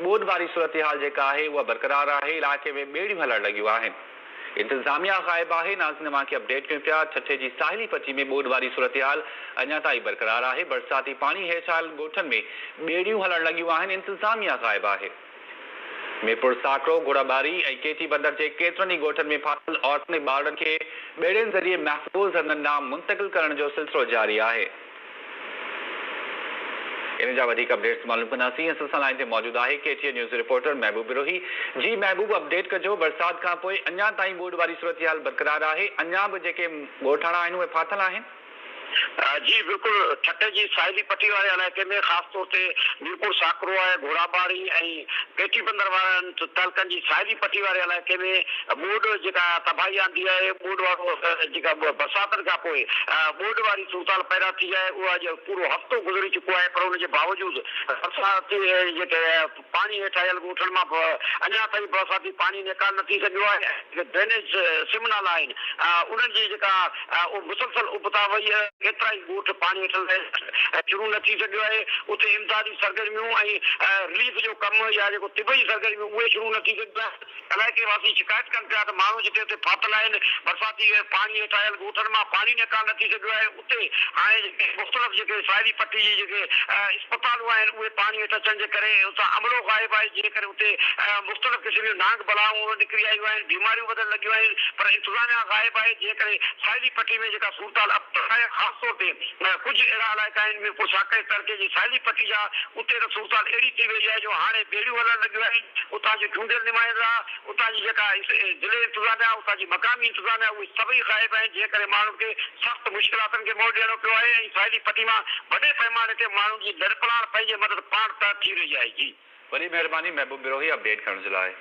ॿोॾ वारी सूरत हाल जेका आहे उहा बरक़रार आहे। इलाइक़े में ॿेड़ियूं हलण लॻियूं आहिनि। इंतज़ामिया ग़ाइब आहे। नाज़रीन मां अपडेट कयूं पिया। छठे जी साहिली पटी में ॿोॾ वारी सूरत हाल अञा ताईं बरक़रार आहे। बरसाती पाणी हेठि आयल ॻोठनि में ॿेड़ियूं हलण लॻियूं आहिनि। इंतज़ामिया ग़ाइब आहे। मीरपुर साकरो घोड़ाबारी ऐं केटी बंदर जे केतिरनि ई ॻोठनि में फाथल औरतुनि ऐं ॿारनि खे ॿेड़ियुनि ज़रिए महफ़ूज़ हंधनि ॾांहुं मुंतक़िल करण जो सिलसिलो जारी आहे। इन जा वधीक अपडेट्स मालूम कंदासीं। असां लाइन ते मौजूदु आहे केटीएन न्यूज़ रिपोर्टर महबूब बिरोही। जी महबूब, अपडेट कजो। बरसात खां पोइ अञा ताईं ॿोॾ वारी सूरत हाल बरक़रार आहे। अञा बि जेके ॻोठाणा आहिनि उहे फाथल आहिनि। जी बिल्कुल, छठे जी साहिली पट्टी वाले इलाइक़े में ख़ासि तौर ते मीरपुर साकरो है, घोड़ाबाड़ी ऐं पेटी बंदर वारनि तालुकनि जी साहिली पट्टी वारे इलाइक़े में ॿोॾ जेका तबाही आंदी आहे, ॿोॾ वारो जेका बरसातनि खां पोइ ॿोॾ वारी सूरत पैदा थी आहे। उहा जो पूरो हफ़्तो गुज़री चुको आहे, पर उनजे बावजूदि बरसाती जेके पाणी हेठि आयल ॻोठनि मां अञा ताईं बरसाती पाणी निकाल न थी सघियो आहे। ड्रेनेज सिमनाला आहिनि, उन्हनि जी जेका मुसलसल उबता वई आहे। केतिरा ई ॻोठ पाणी हेठि शुरू न थी सघियो आहे। उते इमदादी सरगर्मियूं ऐं रिलीफ जो कमु या जेको तिबई सरगर्मियूं उहे शुरू न थी सघियूं आहिनि। इलाइक़े वासी शिकायत कनि पिया त माण्हू जिते उते फाथल आहिनि, बरसाती पाणी हेठि आयल ॻोठनि मां पाणी निकाल न थी सघियो आहे। उते हाणे जेके मुख़्तलिफ़ जेके साहिली पट्टी जी जेके इस्पतालूं आहिनि उहे पाणी हेठि अचण जे करे उतां अमलो ग़ाइब आहे। जंहिं करे उते मुख़्तलिफ़ क़िस्म जूं नांग बलाऊं निकिरी आयूं आहिनि, बीमारियूं वधण लॻियूं आहिनि, पर इंतज़ामिया ग़ाइब आहे। जंहिं करे साहिली पट्टी में जेका सूरत हाल ख़ासि तौर ते कुझु अहिड़ा इलाइक़ा आहिनि मीरपुर साकरे तर्के जी साहिली पट्टी जा, उते त सूरत हाल अहिड़ी थी वई आहे जो हाणे ॿेड़ियूं हलण लॻियूं आहिनि। उतां जी चूंडियल नुमाइंदा, उतां जी जेका ज़िले इंतज़ामिया, उतां जी मक़ामी इंतज़ामिया, उहे सभई ग़ाइब आहिनि। जंहिं करे माण्हुनि खे सख़्तु मुश्किलातुनि खे मोड़ ॾियणो पियो आहे ऐं साहिली पट्टी मां वॾे पैमाने ते माण्हुनि जी लड़पलाण पंहिंजे मदद पाण त थी रही आहे। जी, वॾी महिरबानी महबूब बिरोही अपडेट करण जे लाइ।